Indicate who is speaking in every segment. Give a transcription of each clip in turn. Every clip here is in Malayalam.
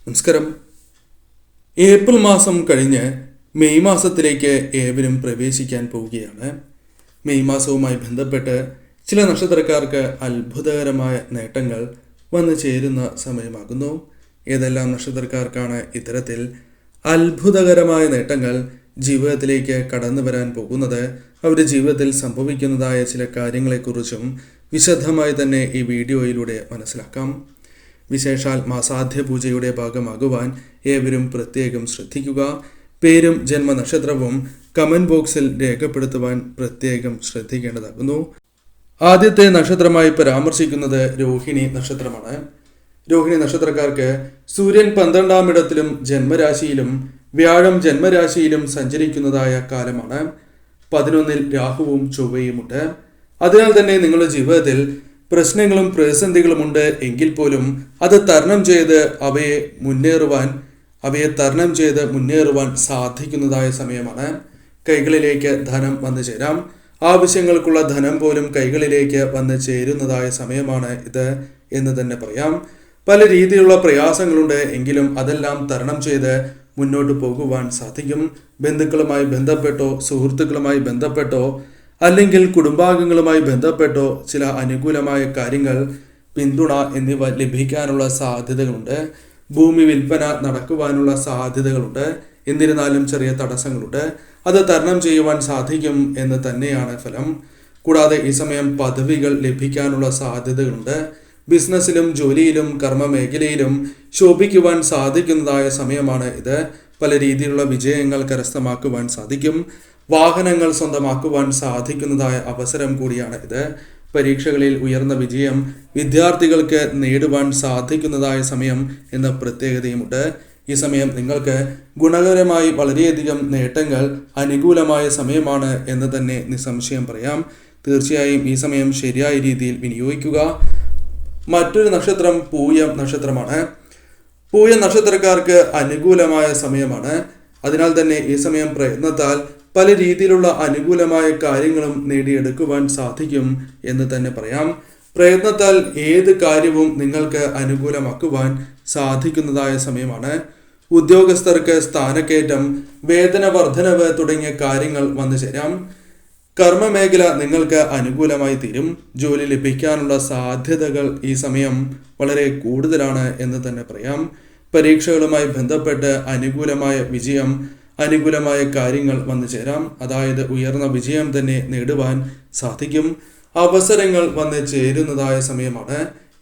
Speaker 1: നമസ്കാരം. ഏപ്രിൽ മാസം കഴിഞ്ഞ് മെയ് മാസത്തിലേക്ക് ഏവരും പ്രവേശിക്കാൻ പോവുകയാണ്. മെയ് മാസവുമായി ബന്ധപ്പെട്ട് ചില നക്ഷത്രക്കാർക്ക് അത്ഭുതകരമായ നേട്ടങ്ങൾ വന്നു ചേരുന്ന സമയമാകുന്നു. ഏതെല്ലാം നക്ഷത്രക്കാർക്കാണ് ഇത്തരത്തിൽ അത്ഭുതകരമായ നേട്ടങ്ങൾ ജീവിതത്തിലേക്ക് കടന്നു വരാൻ പോകുന്നത്, അവരുടെ ജീവിതത്തിൽ സംഭവിക്കുന്നതായ ചില കാര്യങ്ങളെക്കുറിച്ചും വിശദമായി തന്നെ ഈ വീഡിയോയിലൂടെ മനസ്സിലാക്കാം. വിശേഷാൽ മാസാധ്യ പൂജയുടെ ഭാഗമാകുവാൻ ഏവരും പ്രത്യേകം ശ്രദ്ധിക്കുക. പേരും ജന്മനക്ഷത്രവും കമന്റ് ബോക്സിൽ രേഖപ്പെടുത്തുവാൻ പ്രത്യേകം ശ്രദ്ധിക്കേണ്ടതാകുന്നു. ആദ്യത്തെ നക്ഷത്രമായി പരാമർശിക്കുന്നത് രോഹിണി നക്ഷത്രമാണ്. രോഹിണി നക്ഷത്രക്കാർക്ക് സൂര്യൻ 12-ാം ഇടത്തിലും ജന്മരാശിയിലും വ്യാഴം ജന്മരാശിയിലും സഞ്ചരിക്കുന്നതായ കാലമാണ്. 11-ൽ രാഹുവും ചൊവ്വയുമുണ്ട്. അതിനാൽ തന്നെ നിങ്ങളുടെ ജീവിതത്തിൽ പ്രശ്നങ്ങളും പ്രതിസന്ധികളുമുണ്ട് എങ്കിൽ പോലും അത് തരണം ചെയ്ത് മുന്നേറുവാൻ സാധിക്കുന്നതായ സമയമാണ്. കൈകളിലേക്ക് ധനം വന്നു ചേരാം. ആവശ്യങ്ങൾക്കുള്ള ധനം പോലും കൈകളിലേക്ക് വന്ന് ചേരുന്നതായ സമയമാണ് ഇത് എന്ന് തന്നെ പറയാം. പല രീതിയിലുള്ള പ്രയാസങ്ങളുണ്ട് എങ്കിലും അതെല്ലാം തരണം ചെയ്ത് മുന്നോട്ട് പോകുവാൻ സാധിക്കും. ബന്ധുക്കളുമായി ബന്ധപ്പെട്ടോ സുഹൃത്തുക്കളുമായി ബന്ധപ്പെട്ടോ അല്ലെങ്കിൽ കുടുംബാംഗങ്ങളുമായി ബന്ധപ്പെട്ടോ ചില അനുകൂലമായ കാര്യങ്ങൾ, പിന്തുണ എന്നിവ ലഭിക്കാനുള്ള സാധ്യതകളുണ്ട്. ഭൂമി വിൽപ്പന നടക്കുവാനുള്ള സാധ്യതകളുണ്ട്. എന്നിരുന്നാലും ചെറിയ തടസ്സങ്ങളുണ്ട്. അത് തരണം ചെയ്യുവാൻ സാധിക്കും എന്ന് തന്നെയാണ് ഫലം. കൂടാതെ ഈ സമയം പദവികൾ ലഭിക്കാനുള്ള സാധ്യതകളുണ്ട്. ബിസിനസ്സിലും ജോലിയിലും കർമ്മ മേഖലയിലും ശോഭിക്കുവാൻ സാധിക്കുന്നതായ സമയമാണ് ഇത്. പല രീതിയിലുള്ള വിജയങ്ങൾ കരസ്ഥമാക്കുവാൻ സാധിക്കും. വാഹനങ്ങൾ സ്വന്തമാക്കുവാൻ സാധിക്കുന്നതായ അവസരം കൂടിയാണ് ഇത്. പരീക്ഷകളിൽ ഉയർന്ന വിജയം വിദ്യാർത്ഥികൾക്ക് നേടുവാൻ സാധിക്കുന്നതായ സമയം എന്ന പ്രത്യേകതയുമുണ്ട്. ഈ സമയം നിങ്ങൾക്ക് ഗുണകരമായി വളരെയധികം നേട്ടങ്ങൾ അനുകൂലമായ സമയമാണ് എന്ന് തന്നെ നിസ്സംശയം പറയാം. തീർച്ചയായും ഈ സമയം ശരിയായ രീതിയിൽ വിനിയോഗിക്കുക. മറ്റൊരു നക്ഷത്രം പൂയം നക്ഷത്രമാണ്. പൂയം നക്ഷത്രക്കാർക്ക് അനുകൂലമായ സമയമാണ്. അതിനാൽ തന്നെ ഈ സമയം പ്രയത്നത്താൽ പല രീതിയിലുള്ള അനുകൂലമായ കാര്യങ്ങളും നേടിയെടുക്കുവാൻ സാധിക്കും എന്ന് തന്നെ പറയാം. പ്രയത്നത്താൽ ഏത് കാര്യവും നിങ്ങൾക്ക് അനുകൂലമാക്കുവാൻ സാധിക്കുന്നതായ സമയമാണ്. ഉദ്യോഗസ്ഥർക്ക് സ്ഥാനക്കയറ്റം, വേതന വർധനവ് തുടങ്ങിയ കാര്യങ്ങൾ വന്നു ചേരാം. കർമ്മമേഖല നിങ്ങൾക്ക് അനുകൂലമായി തീരും. ജോലി ലഭിക്കാനുള്ള സാധ്യതകൾ ഈ സമയം വളരെ കൂടുതലാണ് എന്ന് തന്നെ പറയാം. പരീക്ഷകളുമായി ബന്ധപ്പെട്ട് അനുകൂലമായ വിജയം, അനുകൂലമായ കാര്യങ്ങൾ വന്നു ചേരാം. അതായത് ഉയർന്ന വിജയം തന്നെ നേടുവാൻ സാധിക്കും. അവസരങ്ങൾ വന്ന് ചേരുന്നതായ സമയമാണ്.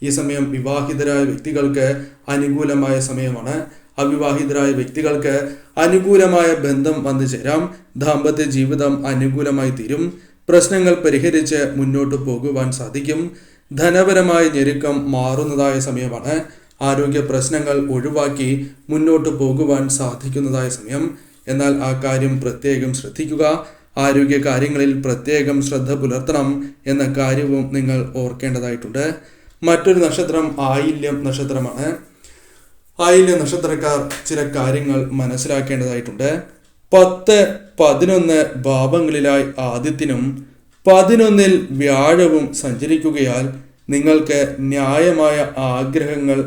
Speaker 1: ഈ സമയം വിവാഹിതരായ വ്യക്തികൾക്ക് അനുകൂലമായ സമയമാണ്. അവിവാഹിതരായ വ്യക്തികൾക്ക് അനുകൂലമായ ബന്ധം വന്നു ചേരാം. ദാമ്പത്യ ജീവിതം അനുകൂലമായി തീരും. പ്രശ്നങ്ങൾ പരിഹരിച്ച് മുന്നോട്ട് പോകുവാൻ സാധിക്കും. ധനപരമായ ഞെരുക്കം മാറുന്നതായ സമയമാണ്. ആരോഗ്യ പ്രശ്നങ്ങൾ ഒഴിവാക്കി മുന്നോട്ട് പോകുവാൻ സാധിക്കുന്നതായ സമയം. എന്നാൽ ആ കാര്യം പ്രത്യേകം ശ്രദ്ധിക്കുക. ആരോഗ്യ കാര്യങ്ങളിൽ പ്രത്യേകം ശ്രദ്ധ പുലർത്തണം എന്ന കാര്യവും നിങ്ങൾ ഓർക്കേണ്ടതായിട്ടുണ്ട്. മറ്റൊരു നക്ഷത്രം ആയില്യം നക്ഷത്രമാണ്. ആയില്യം നക്ഷത്രക്കാർ ചില കാര്യങ്ങൾ മനസ്സിലാക്കേണ്ടതായിട്ടുണ്ട്. 10, 11 ഭാവങ്ങളിലായി ആദിത്യനും 11-ൽ വ്യാഴവും സഞ്ചരിക്കുകയാൽ നിങ്ങൾക്ക് ന്യായമായ ആഗ്രഹങ്ങൾ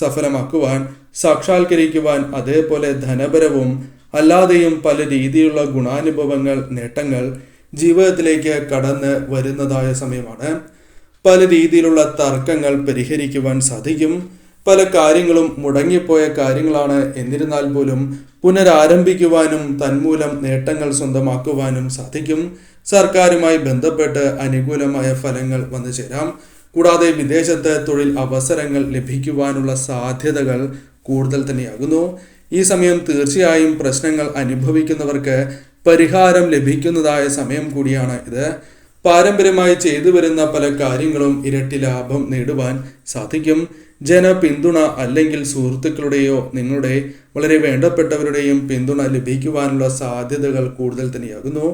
Speaker 1: സഫലമാക്കുവാൻ, സാക്ഷാത്കരിക്കുവാൻ, അതേപോലെ ധനപരവും അല്ലാതെയും പല രീതിയിലുള്ള ഗുണാനുഭവങ്ങൾ, നേട്ടങ്ങൾ ജീവിതത്തിലേക്ക് കടന്ന് വരുന്നതായ സമയമാണ്. പല രീതിയിലുള്ള തർക്കങ്ങൾ പരിഹരിക്കുവാൻ സാധിക്കും. പല കാര്യങ്ങളും മുടങ്ങിപ്പോയ കാര്യങ്ങളാണ്. എന്നിരുന്നാൽ പോലും പുനരാരംഭിക്കുവാനും തന്മൂലം നേട്ടങ്ങൾ സ്വന്തമാക്കുവാനും സാധിക്കും. സർക്കാരുമായി ബന്ധപ്പെട്ട് അനുകൂലമായ ഫലങ്ങൾ വന്നു ചേരാം. കൂടാതെ വിദേശത്ത് തൊഴിൽ അവസരങ്ങൾ ലഭിക്കുവാനുള്ള സാധ്യതകൾ കൂടുതൽ തന്നെയാകുന്നു. ഈ സമയം തീർച്ചയായും പ്രശ്നങ്ങൾ അനുഭവിക്കുന്നവർക്ക് പരിഹാരം ലഭിക്കുന്നതായ സമയം കൂടിയാണ് ഇത്. പാരമ്പര്യമായി ചെയ്തു വരുന്ന പല കാര്യങ്ങളും ഇരട്ടി ലാഭം നേടുവാൻ സാധിക്കും. ജനപിന്തുണ അല്ലെങ്കിൽ സുഹൃത്തുക്കളുടെയോ നിങ്ങളുടെ വളരെ വേണ്ടപ്പെട്ടവരുടെയും പിന്തുണ ലഭിക്കുവാനുള്ള സാധ്യതകൾ കൂടുതൽ തന്നെയാകുന്നു.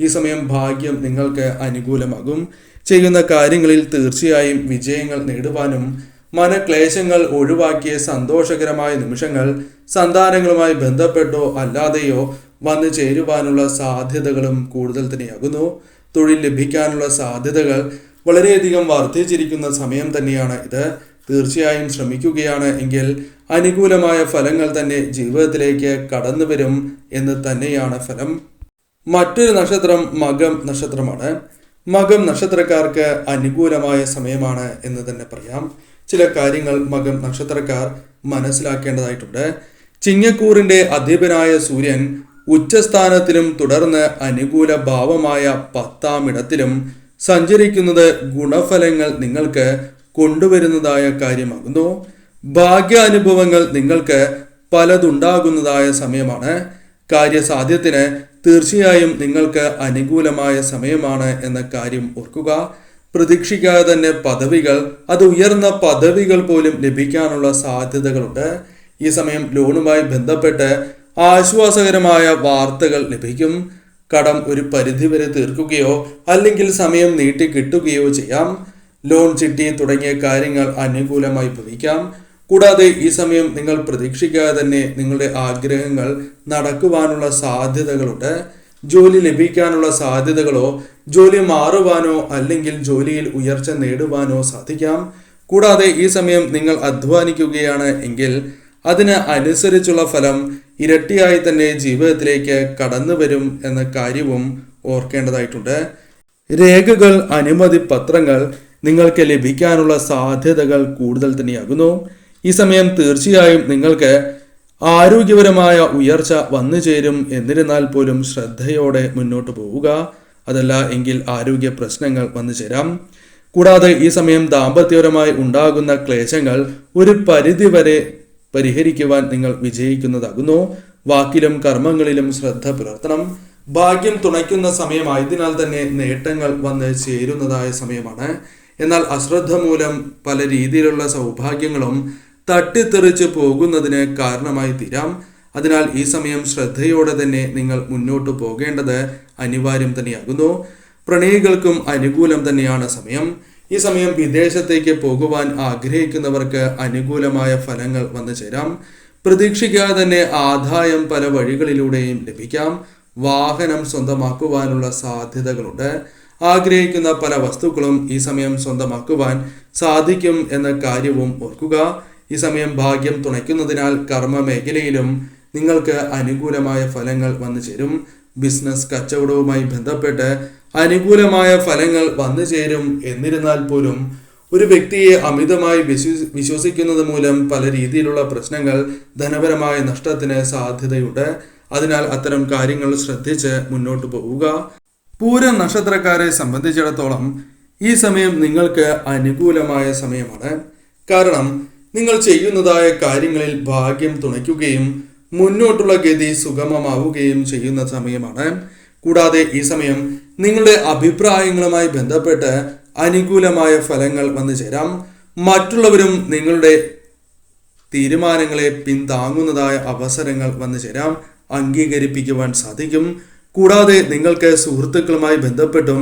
Speaker 1: ഈ സമയം ഭാഗ്യം നിങ്ങൾക്ക് അനുകൂലമാകും. ചെയ്യുന്ന കാര്യങ്ങളിൽ തീർച്ചയായും വിജയങ്ങൾ നേടുവാനും മനക്ലേശങ്ങൾ ഒഴിവാക്കിയ സന്തോഷകരമായ നിമിഷങ്ങൾ സന്താനങ്ങളുമായി ബന്ധപ്പെട്ടോ അല്ലാതെയോ വന്നു ചേരുവാനുള്ള സാധ്യതകളും കൂടുതൽ തന്നെയാകുന്നു. തൊഴിൽ ലഭിക്കാനുള്ള സാധ്യതകൾ വളരെയധികം വർദ്ധിച്ചിരിക്കുന്ന സമയം തന്നെയാണ് ഇത്. തീർച്ചയായും ശ്രമിക്കുകയാണ് എങ്കിൽ അനുകൂലമായ ഫലങ്ങൾ തന്നെ ജീവിതത്തിലേക്ക് കടന്നു വരും എന്ന് തന്നെയാണ് ഫലം. മറ്റൊരു നക്ഷത്രം മകം നക്ഷത്രമാണ്. മകം നക്ഷത്രക്കാർക്ക് അനുകൂലമായ സമയമാണ് എന്ന് തന്നെ പറയാം. ചില കാര്യങ്ങൾ മകം നക്ഷത്രക്കാർ മനസ്സിലാക്കേണ്ടതായിട്ടുണ്ട്. ചിങ്ങക്കൂറിന്റെ അധിപനായ സൂര്യൻ ഉച്ചസ്ഥാനത്തിലും തുടർന്ന് അനുകൂല ഭാവമായ 10ാം ഇടത്തിലും സഞ്ചരിക്കുന്നത് ഗുണഫലങ്ങൾ നിങ്ങൾക്ക് കൊണ്ടുവരുന്നതായ കാര്യമാകുന്നു. ഭാഗ്യാനുഭവങ്ങൾ നിങ്ങൾക്ക് പലതുണ്ടാകുന്നതായ സമയമാണ്. കാര്യസാധ്യത്തിന് തീർച്ചയായും നിങ്ങൾക്ക് അനുകൂലമായ സമയമാണ് എന്ന കാര്യം ഓർക്കുക. പ്രതീക്ഷിക്കാതെ തന്നെ പദവികൾ, അത് ഉയർന്ന പദവികൾ പോലും ലഭിക്കാനുള്ള സാധ്യതകളുണ്ട്. ഈ സമയം ലോണുമായി ബന്ധപ്പെട്ട് ആശ്വാസകരമായ വാർത്തകൾ ലഭിക്കും. കടം ഒരു പരിധിവരെ തീർക്കുകയോ അല്ലെങ്കിൽ സമയം നീട്ടി കിട്ടുകയോ ചെയ്യാം. ലോൺ, ചിട്ടി തുടങ്ങിയ കാര്യങ്ങൾ അനുകൂലമായി ഭവിക്കാം. കൂടാതെ ഈ സമയം നിങ്ങൾ പ്രതീക്ഷിക്കാതെ തന്നെ നിങ്ങളുടെ ആഗ്രഹങ്ങൾ നടക്കുവാനുള്ള സാധ്യതകളുണ്ട്. ജോലി ലഭിക്കാനുള്ള സാധ്യതകളോ ജോലി മാറുവാനോ അല്ലെങ്കിൽ ജോലിയിൽ ഉയർച്ച നേടുവാനോ സാധിക്കാം. കൂടാതെ ഈ സമയം നിങ്ങൾ അധ്വാനിക്കുകയാണ് എങ്കിൽ അതിന് അനുസരിച്ചുള്ള ഫലം ഇരട്ടിയായി തന്നെ ജീവിതത്തിലേക്ക് കടന്നു വരും എന്ന കാര്യവും ഓർക്കേണ്ടതായിട്ടുണ്ട്. രേഖകൾ, അനുമതി പത്രങ്ങൾ നിങ്ങൾക്ക് ലഭിക്കാനുള്ള സാധ്യതകൾ കൂടുതൽ തന്നെയാകുന്നു. ഈ സമയം തീർച്ചയായും നിങ്ങൾക്ക് ആരോഗ്യപരമായ ഉയർച്ച വന്നു ചേരും. എന്നിരുന്നാൽ പോലും ശ്രദ്ധയോടെ മുന്നോട്ട് പോവുക. അതല്ല എങ്കിൽ ആരോഗ്യ പ്രശ്നങ്ങൾ വന്നു ചേരാം. കൂടാതെ ഈ സമയം ദാമ്പത്യപരമായി ഉണ്ടാകുന്ന ക്ലേശങ്ങൾ ഒരു പരിധിവരെ പരിഹരിക്കുവാൻ നിങ്ങൾ വിജയിക്കുന്നതാകുന്നു. വാക്കിലും കർമ്മങ്ങളിലും ശ്രദ്ധ പുലർത്തണം. ഭാഗ്യം തുണയ്ക്കുന്ന സമയമായതിനാൽ തന്നെ നേട്ടങ്ങൾ വന്ന് ചേരുന്നതായ സമയമാണ്. എന്നാൽ അശ്രദ്ധ മൂലം പല രീതിയിലുള്ള സൗഭാഗ്യങ്ങളും തട്ടിത്തെറിച്ച് പോകുന്നതിന് കാരണമായി തീരാം. അതിനാൽ ഈ സമയം ശ്രദ്ധയോടെ തന്നെ നിങ്ങൾ മുന്നോട്ട് പോകേണ്ടത് അനിവാര്യം തന്നെയാകുന്നു. പ്രണയികൾക്കും അനുകൂലം തന്നെയാണ് സമയം. ഈ സമയം വിദേശത്തേക്ക് പോകുവാൻ ആഗ്രഹിക്കുന്നവർക്ക് അനുകൂലമായ ഫലങ്ങൾ വന്നു ചേരാം. പ്രതീക്ഷിക്കാതെ തന്നെ ആദായം പല വഴികളിലൂടെയും ലഭിക്കാം. വാഹനം സ്വന്തമാക്കുവാനുള്ള സാധ്യതകളുണ്ട്. ആഗ്രഹിക്കുന്ന പല വസ്തുക്കളും ഈ സമയം സ്വന്തമാക്കുവാൻ സാധിക്കും എന്ന കാര്യവും ഓർക്കുക. ഈ സമയം ഭാഗ്യം തുണയ്ക്കുന്നതിനാൽ കർമ്മ മേഖലയിലും നിങ്ങൾക്ക് അനുകൂലമായ ഫലങ്ങൾ വന്നു ചേരും. ബിസിനസ്, കച്ചവടവുമായി ബന്ധപ്പെട്ട് അനുകൂലമായ ഫലങ്ങൾ വന്നു ചേരും. എന്നിരുന്നാൽ പോലും ഒരു വ്യക്തിയെ അമിതമായി വിശ്വസിക്കുന്നത് മൂലം പല രീതിയിലുള്ള പ്രശ്നങ്ങൾ, ധനപരമായ നഷ്ടത്തിന് സാധ്യതയുണ്ട്. അതിനാൽ അത്തരം കാര്യങ്ങൾ ശ്രദ്ധിച്ച് മുന്നോട്ട് പോവുക. പൂരം നക്ഷത്രക്കാരെ സംബന്ധിച്ചിടത്തോളം ഈ സമയം നിങ്ങൾക്ക് അനുകൂലമായ സമയമാണ്. കാരണം നിങ്ങൾ ചെയ്യുന്നതായ കാര്യങ്ങളിൽ ഭാഗ്യം തുണയ്ക്കുകയും മുന്നോട്ടുള്ള ഗതി സുഗമമാവുകയും ചെയ്യുന്ന സമയമാണ്. കൂടാതെ ഈ സമയം നിങ്ങളുടെ അഭിപ്രായങ്ങളുമായി ബന്ധപ്പെട്ട് അനുകൂലമായ ഫലങ്ങൾ വന്നു ചേരാം. മറ്റുള്ളവരും നിങ്ങളുടെ തീരുമാനങ്ങളെ പിന്താങ്ങുന്നതായ അവസരങ്ങൾ വന്നു ചേരാം. അംഗീകരിപ്പിക്കുവാൻ സാധിക്കും. കൂടാതെ നിങ്ങൾക്ക് സുഹൃത്തുക്കളുമായി ബന്ധപ്പെട്ടും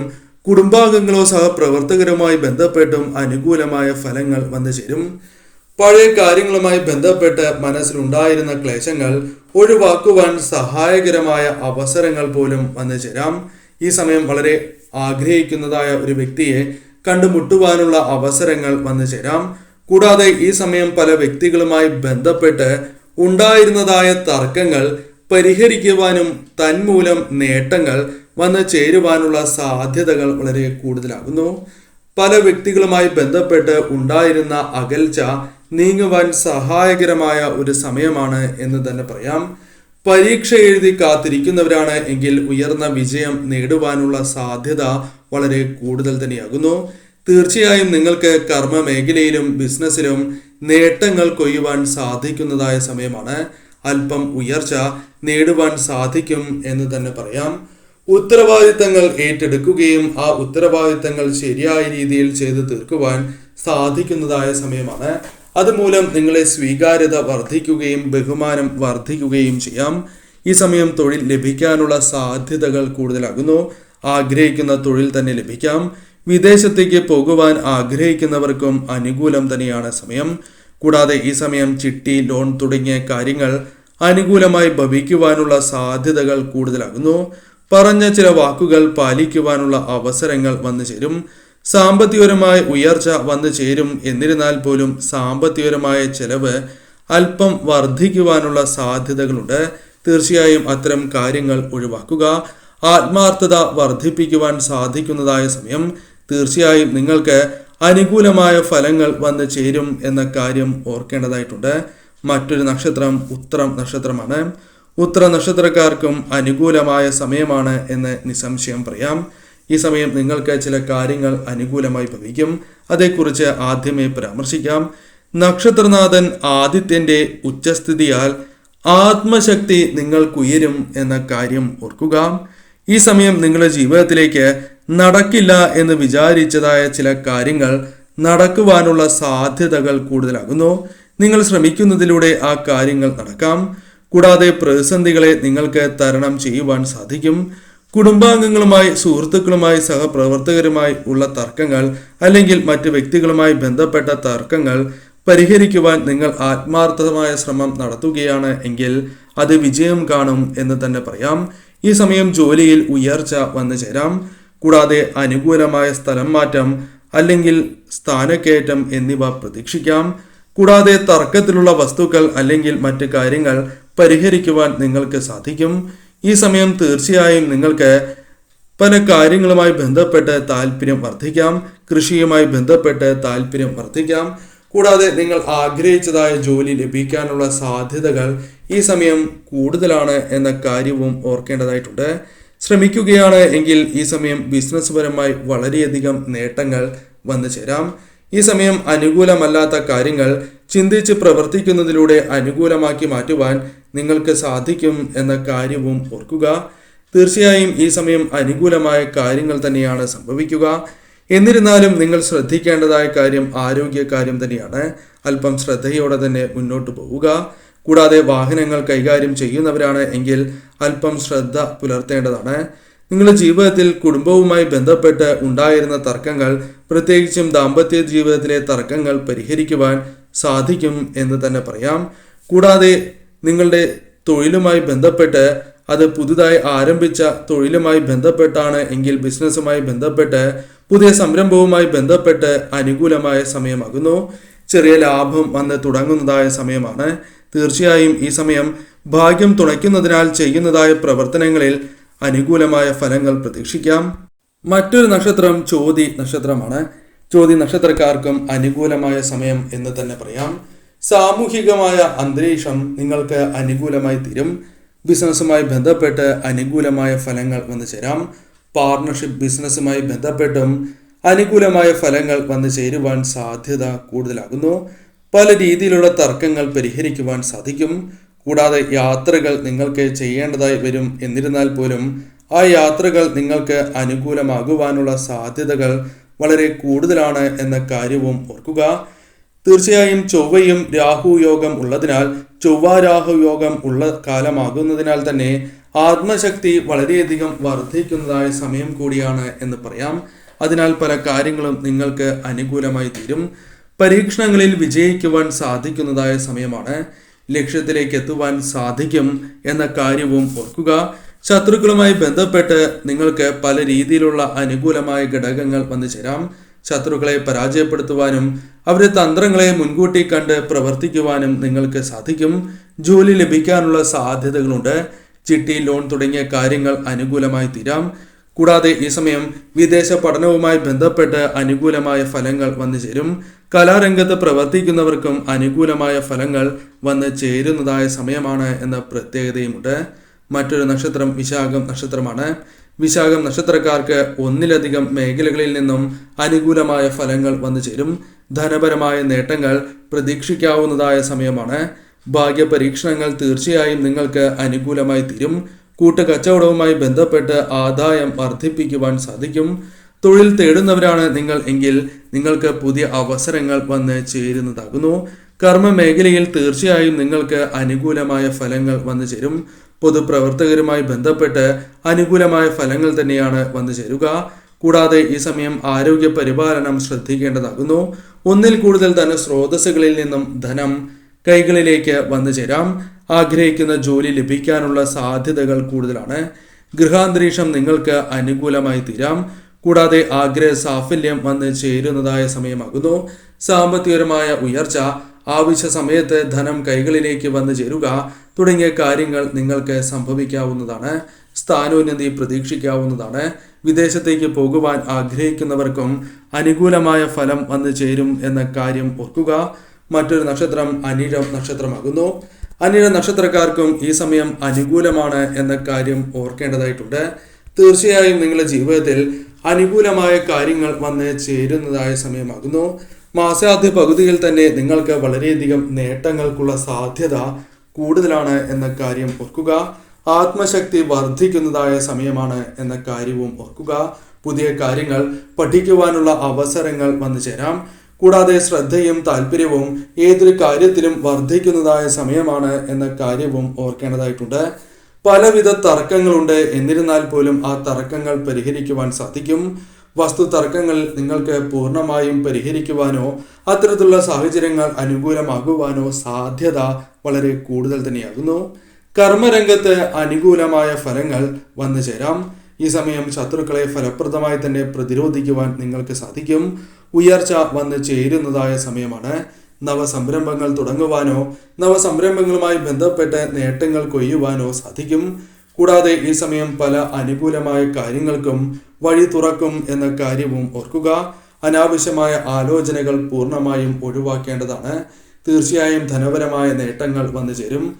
Speaker 1: കുടുംബാംഗങ്ങളോ സഹപ്രവർത്തകരുമായി ബന്ധപ്പെട്ടും അനുകൂലമായ ഫലങ്ങൾ വന്നു ചേരും. പഴയ കാര്യങ്ങളുമായി ബന്ധപ്പെട്ട് മനസ്സിലുണ്ടായിരുന്ന ക്ലേശങ്ങൾ ഒഴിവാക്കുവാൻ സഹായകരമായ അവസരങ്ങൾ പോലും വന്നു ചേരാം. ഈ സമയം വളരെ ആഗ്രഹിക്കുന്നതായ ഒരു വ്യക്തിയെ കണ്ടുമുട്ടുവാനുള്ള അവസരങ്ങൾ വന്നു ചേരാം. കൂടാതെ ഈ സമയം പല വ്യക്തികളുമായി ബന്ധപ്പെട്ട് ഉണ്ടായിരുന്നതായ തർക്കങ്ങൾ പരിഹരിക്കുവാനും തന്മൂലം നേട്ടങ്ങൾ വന്നു ചേരുവാനുള്ള സാധ്യതകൾ വളരെ കൂടുതലാകുന്നു. പല വ്യക്തികളുമായി ബന്ധപ്പെട്ട് ഉണ്ടായിരുന്ന അകൽച്ച നീങ്ങുവാൻ സഹായകരമായ ഒരു സമയമാണ് എന്ന് തന്നെ പറയാം. പരീക്ഷ എഴുതി കാത്തിരിക്കുന്നവരാണ് എങ്കിൽ ഉയർന്ന വിജയം നേടുവാനുള്ള സാധ്യത വളരെ കൂടുതൽ തന്നെയാകുന്നു. തീർച്ചയായും നിങ്ങൾക്ക് കർമ്മ മേഖലയിലും ബിസിനസ്സിലും നേട്ടങ്ങൾ കൊയ്യുവാൻ സാധിക്കുന്നതായ സമയമാണ്. അല്പം ഉയർച്ച നേടുവാൻ സാധിക്കും എന്ന് തന്നെ പറയാം. ഉത്തരവാദിത്തങ്ങൾ ഏറ്റെടുക്കുകയും ആ ഉത്തരവാദിത്തങ്ങൾ ശരിയായ രീതിയിൽ ചെയ്തു തീർക്കുവാൻ സാധിക്കുന്നതായ സമയമാണ്. അതുമൂലം നിങ്ങളെ സ്വീകാര്യത വർദ്ധിക്കുകയും ബഹുമാനം വർദ്ധിക്കുകയും ചെയ്യാം. ഈ സമയം തൊഴിൽ ലഭിക്കാനുള്ള സാധ്യതകൾ കൂടുതലാകുന്നു. ആഗ്രഹിക്കുന്ന തൊഴിൽ തന്നെ ലഭിക്കാം. വിദേശത്തേക്ക് പോകുവാൻ ആഗ്രഹിക്കുന്നവർക്കും അനുകൂലം തന്നെയാണ് സമയം. കൂടാതെ ഈ സമയം ചിട്ടി, ലോൺ തുടങ്ങിയ കാര്യങ്ങൾ അനുകൂലമായി ഭവിക്കുവാനുള്ള സാധ്യതകൾ കൂടുതലാകുന്നു. പറഞ്ഞ ചില വാക്കുകൾ പാലിക്കുവാനുള്ള അവസരങ്ങൾ വന്നു ചേരും. സാമ്പത്തികപരമായ ഉയർച്ച വന്നു ചേരും. എന്നിരുന്നാൽ പോലും സാമ്പത്തികപരമായ ചെലവ് അല്പം വർദ്ധിക്കുവാനുള്ള സാധ്യതകളുണ്ട്. തീർച്ചയായും അത്തരം കാര്യങ്ങൾ ഒഴിവാക്കുക. ആത്മാർത്ഥത വർദ്ധിപ്പിക്കുവാൻ സാധിക്കുന്നതായ സമയം. തീർച്ചയായും നിങ്ങൾക്ക് അനുകൂലമായ ഫലങ്ങൾ വന്നു ചേരും എന്ന കാര്യം ഓർക്കേണ്ടതായിട്ടുണ്ട്. മറ്റൊരു നക്ഷത്രം ഉത്രം നക്ഷത്രമാണ്. ഉത്ര നക്ഷത്രക്കാർക്കും അനുകൂലമായ സമയമാണ് എന്ന് നിസ്സംശയം പറയാം. ഈ സമയം നിങ്ങൾക്ക് ചില കാര്യങ്ങൾ അനുകൂലമായി ഭവിക്കും. അതേക്കുറിച്ച് ആദ്യമേ പരാമർശിക്കാം. നക്ഷത്രനാഥൻ ആദിത്യന്റെ ഉച്ചസ്ഥിതിയാൽ ആത്മശക്തി നിങ്ങൾക്കുയരും എന്ന കാര്യം ഓർക്കുക. ഈ സമയം നിങ്ങളുടെ ജീവിതത്തിലേക്ക് നടക്കില്ല എന്ന് വിചാരിച്ചതായ ചില കാര്യങ്ങൾ നടക്കുവാനുള്ള സാധ്യതകൾ കൂടുതലാകുന്നു. നിങ്ങൾ ശ്രമിക്കുന്നതിലൂടെ ആ കാര്യങ്ങൾ നടക്കാം. കൂടാതെ പ്രതിസന്ധികളെ നിങ്ങൾക്ക് തരണം ചെയ്യുവാൻ സാധിക്കും. കുടുംബാംഗങ്ങളുമായി, സുഹൃത്തുക്കളുമായി, സഹപ്രവർത്തകരുമായി ഉള്ള തർക്കങ്ങൾ അല്ലെങ്കിൽ മറ്റ് വ്യക്തികളുമായി ബന്ധപ്പെട്ട തർക്കങ്ങൾ പരിഹരിക്കുവാൻ നിങ്ങൾ ആത്മാർത്ഥമായ ശ്രമം നടത്തുകയാണ് എങ്കിൽ അത് വിജയം കാണും എന്ന് തന്നെ പറയാം. ഈ സമയം ജോലിയിൽ ഉയർച്ച വന്നു ചേരാം. കൂടാതെ അനുകൂലമായ സ്ഥലം മാറ്റം അല്ലെങ്കിൽ സ്ഥാനക്കയറ്റം എന്നിവ പ്രതീക്ഷിക്കാം. കൂടാതെ തർക്കത്തിലുള്ള വസ്തുക്കൾ അല്ലെങ്കിൽ മറ്റ് കാര്യങ്ങൾ പരിഹരിക്കുവാൻ നിങ്ങൾക്ക് സാധിക്കും. ഈ സമയം തീർച്ചയായും നിങ്ങൾക്ക് പല കാര്യങ്ങളുമായി ബന്ധപ്പെട്ട് താല്പര്യം വർദ്ധിക്കാം. കൃഷിയുമായി ബന്ധപ്പെട്ട് താല്പര്യം വർദ്ധിക്കാം. കൂടാതെ നിങ്ങൾ ആഗ്രഹിച്ചതായ ജോലി ലഭിക്കാനുള്ള സാധ്യതകൾ ഈ സമയം കൂടുതലാണ് എന്ന കാര്യവും ഓർക്കേണ്ടതായിട്ടുണ്ട്. ശ്രമിക്കുകയാണ് എങ്കിൽ ഈ സമയം ബിസിനസ് പരമായി വളരെയധികം നേട്ടങ്ങൾ വന്നു ചേരാം. ഈ സമയം അനുകൂലമല്ലാത്ത കാര്യങ്ങൾ ചിന്തിച്ച് പ്രവർത്തിക്കുന്നതിലൂടെ അനുകൂലമാക്കി മാറ്റുവാൻ നിങ്ങൾക്ക് സാധിക്കും എന്ന കാര്യവും ഓർക്കുക. തീർച്ചയായും ഈ സമയം അനുകൂലമായ കാര്യങ്ങൾ തന്നെയാണ് സംഭവിക്കുക. എന്നിരുന്നാലും നിങ്ങൾ ശ്രദ്ധിക്കേണ്ടതായ കാര്യം ആരോഗ്യകാര്യം തന്നെയാണ്. അല്പം ശ്രദ്ധയോടെ തന്നെ മുന്നോട്ട് പോവുക. കൂടാതെ വാഹനങ്ങൾ കൈകാര്യം ചെയ്യുന്നവരാണ് എങ്കിൽ അല്പം ശ്രദ്ധ പുലർത്തേണ്ടതാണ്. നിങ്ങളുടെ ജീവിതത്തിൽ കുടുംബവുമായി ബന്ധപ്പെട്ട് ഉണ്ടായിരുന്ന തർക്കങ്ങൾ, പ്രത്യേകിച്ചും ദാമ്പത്യ ജീവിതത്തിലെ തർക്കങ്ങൾ പരിഹരിക്കുവാൻ സാധിക്കും എന്ന് തന്നെ പറയാം. കൂടാതെ നിങ്ങളുടെ തൊഴിലുമായി ബന്ധപ്പെട്ട് അത് പുതുതായി ആരംഭിച്ച തൊഴിലുമായി ബന്ധപ്പെട്ടാണ് എങ്കിൽ ബിസിനസ്സുമായി ബന്ധപ്പെട്ട് പുതിയ സംരംഭവുമായി ബന്ധപ്പെട്ട് അനുകൂലമായ സമയമാകുന്നു. ചെറിയ ലാഭം വന്ന് തുടങ്ങുന്നതായ സമയമാണ്. തീർച്ചയായും ഈ സമയം ഭാഗ്യം തുണയ്ക്കുന്നതിനാൽ ചെയ്യുന്നതായ പ്രവർത്തനങ്ങളിൽ അനുകൂലമായ ഫലങ്ങൾ പ്രതീക്ഷിക്കാം. മറ്റൊരു നക്ഷത്രം ചോതി നക്ഷത്രമാണ്. ചോതി നക്ഷത്രക്കാർക്കും അനുകൂലമായ സമയം എന്ന് തന്നെ പറയാം. സാമൂഹികമായ അന്തരീക്ഷം നിങ്ങൾക്ക് അനുകൂലമായി തീരും. ബിസിനസ്സുമായി ബന്ധപ്പെട്ട് അനുകൂലമായ ഫലങ്ങൾ വന്നു ചേരാം. പാർട്ണർഷിപ്പ് ബിസിനസ്സുമായി ബന്ധപ്പെട്ടും അനുകൂലമായ ഫലങ്ങൾ വന്നു ചേരുവാൻ സാധ്യത കൂടുതലാകുന്നു. പല രീതിയിലുള്ള തർക്കങ്ങൾ പരിഹരിക്കുവാൻ സാധിക്കും. കൂടാതെ യാത്രകൾ നിങ്ങൾക്ക് ചെയ്യേണ്ടതായി വരും. എന്നിരുന്നാൽ പോലും ആ യാത്രകൾ നിങ്ങൾക്ക് അനുകൂലമാകുവാനുള്ള സാധ്യതകൾ വളരെ കൂടുതലാണ് എന്ന കാര്യവും ഓർക്കുക. തീർച്ചയായും ചൊവ്വയും രാഹു യോഗം ഉള്ളതിനാൽ, ചൊവ്വ രാഹു യോഗം ഉള്ള കാലമാകുന്നതിനാൽ തന്നെ ആത്മശക്തി വളരെയധികം വർദ്ധിക്കുന്നതായ സമയം കൂടിയാണ് എന്ന് പറയാം. അതിനാൽ പല കാര്യങ്ങളും നിങ്ങൾക്ക് അനുകൂലമായി തീരും. പരീക്ഷണങ്ങളിൽ വിജയിക്കുവാൻ സാധിക്കുന്നതായ സമയമാണ്. ലക്ഷ്യത്തിലേക്ക് എത്തുവാൻ സാധിക്കും എന്ന കാര്യവും ഓർക്കുക. ശത്രുക്കളുമായി ബന്ധപ്പെട്ട് നിങ്ങൾക്ക് പല രീതിയിലുള്ള അനുകൂലമായ ഘടകങ്ങൾ വന്നു ചേരാം. ശത്രുക്കളെ പരാജയപ്പെടുത്തുവാനും അവരുടെ തന്ത്രങ്ങളെ മുൻകൂട്ടി കണ്ട് പ്രവർത്തിക്കുവാനും നിങ്ങൾക്ക് സാധിക്കും. ജോലി ലഭിക്കാനുള്ള സാധ്യതകളുണ്ട്. ചിട്ടി, ലോൺ തുടങ്ങിയ കാര്യങ്ങൾ അനുകൂലമായി തീരാം. കൂടാതെ ഈ സമയം വിദേശ പഠനവുമായി ബന്ധപ്പെട്ട് അനുകൂലമായ ഫലങ്ങൾ വന്നു ചേരും. കലാരംഗത്ത് പ്രവർത്തിക്കുന്നവർക്കും അനുകൂലമായ ഫലങ്ങൾ വന്ന് ചേരുന്നതായ സമയമാണ് എന്ന പ്രത്യേകതയുമുണ്ട്. മറ്റൊരു നക്ഷത്രം വിശാഖം നക്ഷത്രമാണ്. വിശാഖം നക്ഷത്രക്കാർക്ക് ഒന്നിലധികം മേഖലകളിൽ നിന്നും അനുകൂലമായ ഫലങ്ങൾ വന്നു ചേരും. ധനപരമായ നേട്ടങ്ങൾ പ്രതീക്ഷിക്കാവുന്നതായ സമയമാണ്. ഭാഗ്യപരീക്ഷണങ്ങൾ തീർച്ചയായും നിങ്ങൾക്ക് അനുകൂലമായി തീരും. കൂട്ടുകച്ചവടവുമായി ബന്ധപ്പെട്ട് ആദായം വർദ്ധിപ്പിക്കുവാൻ സാധിക്കും. തൊഴിൽ തേടുന്നവരാണ് നിങ്ങൾ എങ്കിൽ നിങ്ങൾക്ക് പുതിയ അവസരങ്ങൾ വന്ന് ചേരുന്നതാകുന്നു. കർമ്മ മേഖലയിൽ തീർച്ചയായും നിങ്ങൾക്ക് അനുകൂലമായ ഫലങ്ങൾ വന്നു ചേരും. പൊതുപ്രവർത്തകരുമായി ബന്ധപ്പെട്ട് അനുകൂലമായ ഫലങ്ങൾ തന്നെയാണ് വന്നു ചേരുക. കൂടാതെ ഈ സമയം ആരോഗ്യ പരിപാലനം ശ്രദ്ധിക്കേണ്ടതാകുന്നു. ഒന്നിൽ കൂടുതൽ ധനസ്രോതസ്സുകളിൽ നിന്നും ധനം കൈകളിലേക്ക് വന്നു ചേരാം. ആഗ്രഹിക്കുന്ന ജോലി ലഭിക്കാനുള്ള സാധ്യതകൾ കൂടുതലാണ്. ഗൃഹാന്തരീക്ഷം നിങ്ങൾക്ക് അനുകൂലമായി തീരാം. കൂടാതെ ആഗ്രഹ സാഫല്യം വന്ന് ചേരുന്നതായ സമയമാകുന്നു. സാമ്പത്തികപരമായ ഉയർച്ച, ആവശ്യ സമയത്ത് ധനം കൈകളിലേക്ക് വന്നു ചേരുക തുടങ്ങിയ കാര്യങ്ങൾ നിങ്ങൾക്ക് സംഭവിക്കാവുന്നതാണ്. സ്ഥാനോന്നതി പ്രതീക്ഷിക്കാവുന്നതാണ്. വിദേശത്തേക്ക് പോകുവാൻ ആഗ്രഹിക്കുന്നവർക്കും അനുകൂലമായ ഫലം വന്നു ചേരും എന്ന കാര്യം ഓർക്കുക. മറ്റൊരു നക്ഷത്രം അനിഴം നക്ഷത്രമാകുന്നു. അനിഴ നക്ഷത്രക്കാർക്കും ഈ സമയം അനുകൂലമാണ് എന്ന കാര്യം ഓർക്കേണ്ടതായിട്ടുണ്ട്. തീർച്ചയായും നിങ്ങളുടെ ജീവിതത്തിൽ അനുകൂലമായ കാര്യങ്ങൾ വന്ന് ചേരുന്നതായ സമയമാകുന്നു. മാസാദ്യ പകുതിയിൽ തന്നെ നിങ്ങൾക്ക് വളരെയധികം നേട്ടങ്ങൾക്കുള്ള സാധ്യത കൂടുതലാണ് എന്ന കാര്യം ഓർക്കുക. ആത്മശക്തി വർദ്ധിക്കുന്നതായ സമയമാണ് എന്ന കാര്യവും ഓർക്കുക. പുതിയ കാര്യങ്ങൾ പഠിക്കുവാനുള്ള അവസരങ്ങൾ വന്നു ചേരാം. കൂടാതെ ശ്രദ്ധയും താല്പര്യവും ഏതൊരു കാര്യത്തിലും വർദ്ധിക്കുന്നതായ സമയമാണ് എന്ന കാര്യവും ഓർക്കേണ്ടതായിട്ടുണ്ട്. പലവിധ തർക്കങ്ങളുണ്ട്. എന്നിരുന്നാൽ പോലും ആ തർക്കങ്ങൾ പരിഹരിക്കുവാൻ സാധിക്കും. വസ്തു തർക്കങ്ങൾ നിങ്ങൾക്ക് പൂർണ്ണമായും പരിഹരിക്കുവാനോ അത്തരത്തിലുള്ള സാഹചര്യങ്ങൾ അനുകൂലമാകുവാനോ സാധ്യത വളരെ കൂടുതൽ തന്നെയാകുന്നു. കർമ്മരംഗത്ത് അനുകൂലമായ ഫലങ്ങൾ വന്നു ചേരാം. ഈ സമയം ശത്രുക്കളെ ഫലപ്രദമായി തന്നെ പ്രതിരോധിക്കുവാൻ നിങ്ങൾക്ക് സാധിക്കും. ഉയർച്ച വന്ന് ചേരുന്നതായ സമയമാണ്. നവസംരംഭങ്ങൾ തുടങ്ങുവാനോ നവസംരംഭങ്ങളുമായി ബന്ധപ്പെട്ട് നേട്ടങ്ങൾ കൊയ്യുവാനോ സാധിക്കും. കൂടാതെ ഈ സമയം പല അനുകൂലമായ കാര്യങ്ങൾക്കും വഴി തുറക്കും എന്ന കാര്യവും ഓർക്കുക. അനാവശ്യമായ ആലോചനകൾ പൂർണ്ണമായും ഒഴിവാക്കേണ്ടതാണ്. തീർച്ചയായും ധനപരമായ നേട്ടങ്ങൾ വന്നു ചേരും.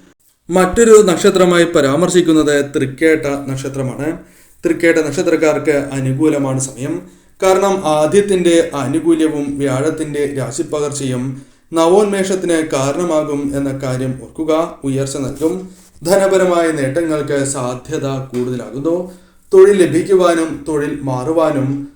Speaker 1: മറ്റൊരു നക്ഷത്രമായി പരാമർശിക്കുന്നത് തൃക്കേട്ട നക്ഷത്രമാണ്. തൃക്കേട്ട നക്ഷത്രക്കാർക്ക് അനുകൂലമാണ് സമയം. കാരണം ആദ്യത്തിന്റെ ആനുകൂല്യവും വ്യാഴത്തിന്റെ രാശിപ്പകർച്ചയും നവോന്മേഷത്തിന് കാരണമാകും എന്ന കാര്യം ഓർക്കുക. ഉയർച്ച നൽകും. ധനപരമായ നേട്ടങ്ങൾക്ക് സാധ്യത കൂടുതലാകുന്നു. തൊഴിൽ ലഭിക്കുവാനും തൊഴിൽ മാറുവാനും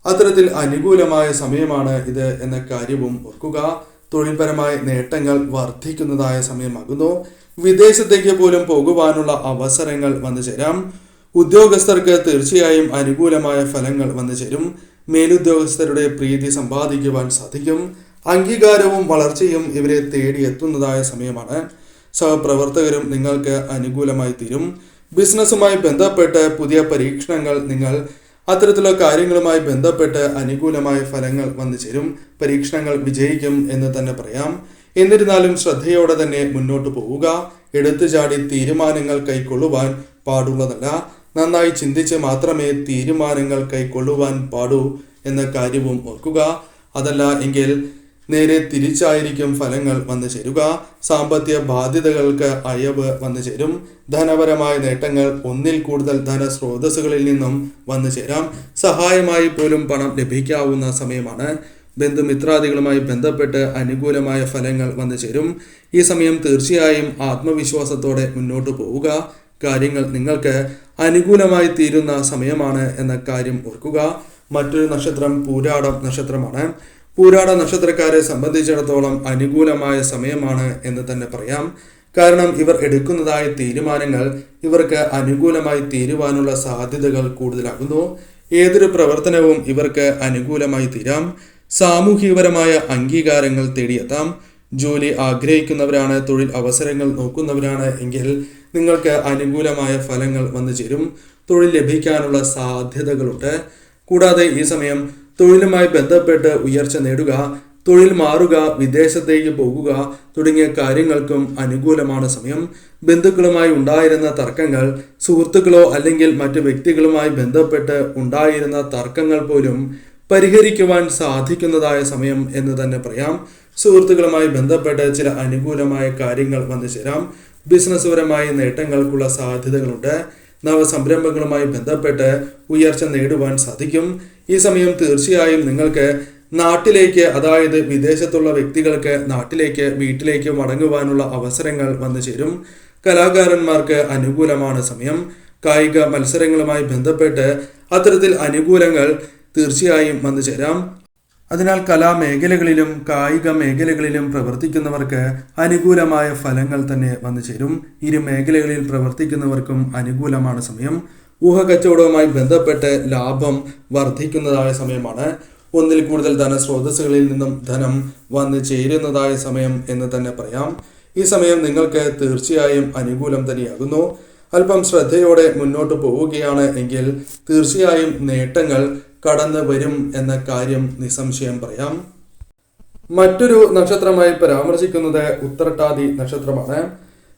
Speaker 1: അത്തരത്തിൽ അനുകൂലമായ സമയമാണ് ഇത് എന്ന കാര്യവും ഓർക്കുക. തൊഴിൽപരമായ നേട്ടങ്ങൾ വർദ്ധിക്കുന്നതായ സമയമാകുന്നു. വിദേശത്തേക്ക് പോലും പോകുവാനുള്ള അവസരങ്ങൾ വന്നു ചേരാം. ഉദ്യോഗസ്ഥർക്ക് തീർച്ചയായും അനുകൂലമായ ഫലങ്ങൾ വന്നു ചേരും. മേലുദ്യോഗസ്ഥരുടെ പ്രീതി സമ്പാദിക്കുവാൻ സാധിക്കും. അംഗീകാരവും വളർച്ചയും ഇവരെ തേടിയെത്തുന്നതായ സമയമാണ്. സഹപ്രവർത്തകരും നിങ്ങൾക്ക് അനുകൂലമായി തീരും. ബിസിനസ്സുമായി ബന്ധപ്പെട്ട് പുതിയ പരീക്ഷണങ്ങൾ നിങ്ങൾ അത്തരത്തിലുള്ള കാര്യങ്ങളുമായി ബന്ധപ്പെട്ട് അനുകൂലമായ ഫലങ്ങൾ വന്നു ചേരും. പരീക്ഷണങ്ങൾ വിജയിക്കും എന്ന് തന്നെ പറയാം. എന്നിരുന്നാലും ശ്രദ്ധയോടെ തന്നെ മുന്നോട്ട് പോവുക. എടുത്തുചാടി തീരുമാനങ്ങൾ കൈക്കൊള്ളുവാൻ പാടുള്ളതല്ല. നന്നായി ചിന്തിച്ച് മാത്രമേ തീരുമാനങ്ങൾ കൈക്കൊള്ളുവാൻ പാടൂ എന്ന കാര്യവും ഓർക്കുക. അതല്ല എങ്കിൽ നേരെ തിരിച്ചായിരിക്കും ഫലങ്ങൾ വന്നു ചേരുക. സാമ്പത്തിക ബാധ്യതകൾക്ക് അയവ് വന്നു ചേരും. ധനപരമായ നേട്ടങ്ങൾ ഒന്നിൽ കൂടുതൽ ധനസ്രോതസ്സുകളിൽ നിന്നും വന്നു ചേരാം. സഹായമായി പോലും പണം ലഭിക്കാവുന്ന സമയമാണ്. ബന്ധുമിത്രാദികളുമായി ബന്ധപ്പെട്ട് അനുകൂലമായ ഫലങ്ങൾ വന്നു ചേരും. ഈ സമയം തീർച്ചയായും ആത്മവിശ്വാസത്തോടെ മുന്നോട്ട് പോവുക. കാര്യങ്ങൾ നിങ്ങൾക്ക് അനുകൂലമായി തീരുന്ന സമയമാണ് എന്ന കാര്യം ഓർക്കുക. മറ്റൊരു നക്ഷത്രം പൂരാടം നക്ഷത്രമാണ്. പൂരാട നക്ഷത്രക്കാരെ സംബന്ധിച്ചിടത്തോളം അനുകൂലമായ സമയമാണ് എന്ന് തന്നെ പറയാം. കാരണം ഇവർ എടുക്കുന്നതായ തീരുമാനങ്ങൾ ഇവർക്ക് അനുകൂലമായി തീരുവാനുള്ള സാധ്യതകൾ കൂടുതലാകുന്നു. ഏതൊരു പ്രവർത്തനവും ഇവർക്ക് അനുകൂലമായി തീരാം. സാമൂഹികപരമായ അംഗീകാരങ്ങൾ തേടിയെത്താം. ജോലി ആഗ്രഹിക്കുന്നവരാണ്, തൊഴിൽ അവസരങ്ങൾ നോക്കുന്നവരാണ് എങ്കിൽ നിങ്ങൾക്ക് അനുകൂലമായ ഫലങ്ങൾ വന്നു ചേരും. തൊഴിൽ ലഭിക്കാനുള്ള സാധ്യതകളുണ്ട്. കൂടാതെ ഈ സമയം തൊഴിലുമായി ബന്ധപ്പെട്ട് ഉയർച്ച നേടുക, തൊഴിൽ മാറുക, വിദേശത്തേക്ക് പോകുക തുടങ്ങിയ കാര്യങ്ങൾക്കും അനുകൂലമാണ് സമയം. ബന്ധുക്കളുമായി ഉണ്ടായിരുന്ന തർക്കങ്ങൾ, സുഹൃത്തുക്കളോ അല്ലെങ്കിൽ മറ്റു വ്യക്തികളുമായി ബന്ധപ്പെട്ട് ഉണ്ടായിരുന്ന തർക്കങ്ങൾ പോലും പരിഹരിക്കുവാൻ സാധിക്കുന്നതായ സമയം എന്ന് തന്നെ പറയാം. സുഹൃത്തുക്കളുമായി ബന്ധപ്പെട്ട് ചില അനുകൂലമായ കാര്യങ്ങൾ വന്നു ചേരാം. ബിസിനസ്സുപരമായ നേട്ടങ്ങൾക്കുള്ള സാധ്യതകളുണ്ട്. നവസംരംഭങ്ങളുമായി ബന്ധപ്പെട്ട് ഉയർച്ച നേടുവാൻ സാധിക്കും. ഈ സമയം തീർച്ചയായും നിങ്ങൾക്ക് നാട്ടിലേക്ക്, അതായത് വിദേശത്തുള്ള വ്യക്തികൾക്ക് നാട്ടിലേക്ക്, വീട്ടിലേക്ക് മടങ്ങുവാനുള്ള അവസരങ്ങൾ വന്നു ചേരും. കലാകാരന്മാർക്ക് അനുകൂലമാണ് സമയം. കായിക മത്സരങ്ങളുമായി ബന്ധപ്പെട്ട് അത്തരത്തിൽ അനുകൂലങ്ങൾ തീർച്ചയായും വന്നു ചേരാം. അതിനാൽ കലാമേഖലകളിലും കായിക മേഖലകളിലും പ്രവർത്തിക്കുന്നവർക്ക് അനുകൂലമായ ഫലങ്ങൾ തന്നെ വന്നു ചേരും. ഇരു മേഖലകളിൽ പ്രവർത്തിക്കുന്നവർക്കും അനുകൂലമാണ് സമയം. ഊഹക്കച്ചവടവുമായി ബന്ധപ്പെട്ട് ലാഭം വർദ്ധിക്കുന്നതായ സമയമാണ്. ഒന്നിൽ കൂടുതൽ ധനസ്രോതസ്സുകളിൽ നിന്നും ധനം വന്നു ചേരുന്നതായ സമയം എന്ന് തന്നെ പറയാം. ഈ സമയം നിങ്ങൾക്ക് തീർച്ചയായും അനുകൂലം തന്നെയാകുന്നു. അല്പം ശ്രദ്ധയോടെ മുന്നോട്ട് പോവുകയാണ് എങ്കിൽ തീർച്ചയായും നേട്ടങ്ങൾ കടന്നു വരും എന്ന കാര്യം നിസ്സംശയം പറയാം. മറ്റൊരു നക്ഷത്രമായി പരാമർശിക്കുന്നത് ഉത്രട്ടാതി നക്ഷത്രമാണ്.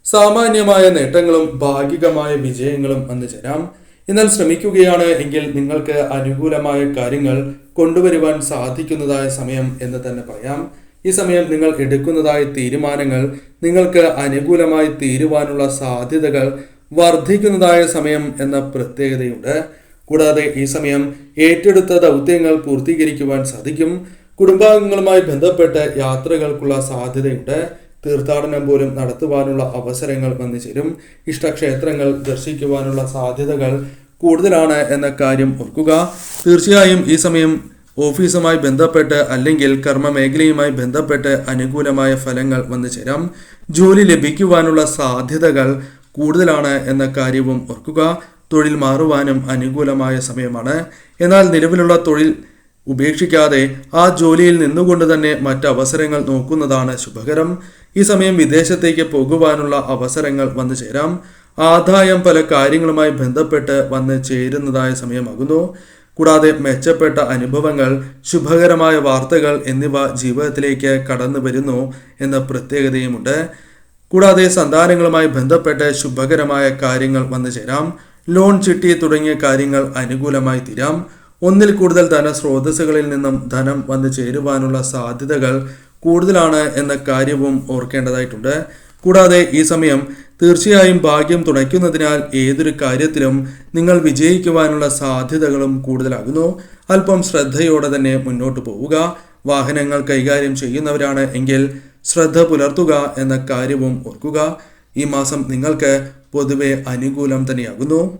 Speaker 1: സാമാന്യമായ നേട്ടങ്ങളും ഭാഗികമായ വിജയങ്ങളും വന്നു ചേരാം. എന്നാൽ ശ്രമിക്കുകയാണ് എങ്കിൽ നിങ്ങൾക്ക് അനുകൂലമായ കാര്യങ്ങൾ കൊണ്ടുവരുവാൻ സാധിക്കുന്നതായ സമയം എന്ന് തന്നെ പറയാം. ഈ സമയം നിങ്ങൾ എടുക്കുന്നതായ തീരുമാനങ്ങൾ നിങ്ങൾക്ക് അനുകൂലമായി തീരുവാനുള്ള സാധ്യതകൾ വർദ്ധിക്കുന്നതായ സമയം എന്ന പ്രത്യേകതയുണ്ട്. കൂടാതെ ഈ സമയം ഏറ്റെടുത്ത ദൗത്യങ്ങൾ പൂർത്തീകരിക്കുവാൻ സാധിക്കും. കുടുംബാംഗങ്ങളുമായി ബന്ധപ്പെട്ട് യാത്രകൾക്കുള്ള സാധ്യതയുണ്ട്. തീർത്ഥാടനം പോലും നടത്തുവാനുള്ള അവസരങ്ങൾ വന്നു ചേരും. ഇഷ്ടക്ഷേത്രങ്ങൾ ദർശിക്കുവാനുള്ള സാധ്യതകൾ കൂടുതലാണ് എന്ന കാര്യം ഓർക്കുക. തീർച്ചയായും ഈ സമയം ഓഫീസുമായി ബന്ധപ്പെട്ട് അല്ലെങ്കിൽ കർമ്മ മേഖലയുമായി ബന്ധപ്പെട്ട് അനുകൂലമായ ഫലങ്ങൾ വന്നു ചേരാം. ജോലി ലഭിക്കുവാനുള്ള സാധ്യതകൾ കൂടുതലാണ് എന്ന കാര്യവും ഓർക്കുക. തൊഴിൽ മാറുവാനും അനുകൂലമായ സമയമാണ്. എന്നാൽ നിലവിലുള്ള തൊഴിൽ ഉപേക്ഷിക്കാതെ ആ ജോലിയിൽ നിന്നുകൊണ്ട് തന്നെ മറ്റവസരങ്ങൾ നോക്കുന്നതാണ് ശുഭകരം. ഈ സമയം വിദേശത്തേക്ക് പോകുവാനുള്ള അവസരങ്ങൾ വന്നു ചേരാം. ആദായം പല കാര്യങ്ങളുമായി ബന്ധപ്പെട്ട് വന്ന് ചേരുന്നതായ സമയമാകുന്നു. കൂടാതെ മെച്ചപ്പെട്ട അനുഭവങ്ങൾ, ശുഭകരമായ വാർത്തകൾ എന്നിവ ജീവിതത്തിലേക്ക് കടന്നു വരുന്നു എന്ന പ്രത്യേകതയുമുണ്ട്. കൂടാതെ സന്താനങ്ങളുമായി ബന്ധപ്പെട്ട് ശുഭകരമായ കാര്യങ്ങൾ വന്നു ചേരാം. ലോൺ, ചിട്ടി തുടങ്ങിയ കാര്യങ്ങൾ അനുകൂലമായി തീരാം. ഒന്നിൽ കൂടുതൽ ധനസ്രോതസ്സുകളിൽ നിന്നും ധനം വന്നു ചേരുവാനുള്ള സാധ്യതകൾ കൂടുതലാണ് എന്ന കാര്യവും ഓർക്കേണ്ടതായിട്ടുണ്ട്. കൂടാതെ ഈ സമയം തീർച്ചയായും ഭാഗ്യം തുണയ്ക്കുന്നതിനാൽ ഏതൊരു കാര്യത്തിലും നിങ്ങൾ വിജയിക്കുവാനുള്ള സാധ്യതകളും കൂടുതലാകുന്നു. അല്പം ശ്രദ്ധയോടെ തന്നെ മുന്നോട്ട് പോവുക. വാഹനങ്ങൾ കൈകാര്യം ചെയ്യുന്നവരാണ് എങ്കിൽ ശ്രദ്ധ പുലർത്തുക എന്ന കാര്യവും ഓർക്കുക. ഈ മാസം നിങ്ങൾക്ക് പൊതുവെ അനുകൂലം തന്നെയാകുന്നു.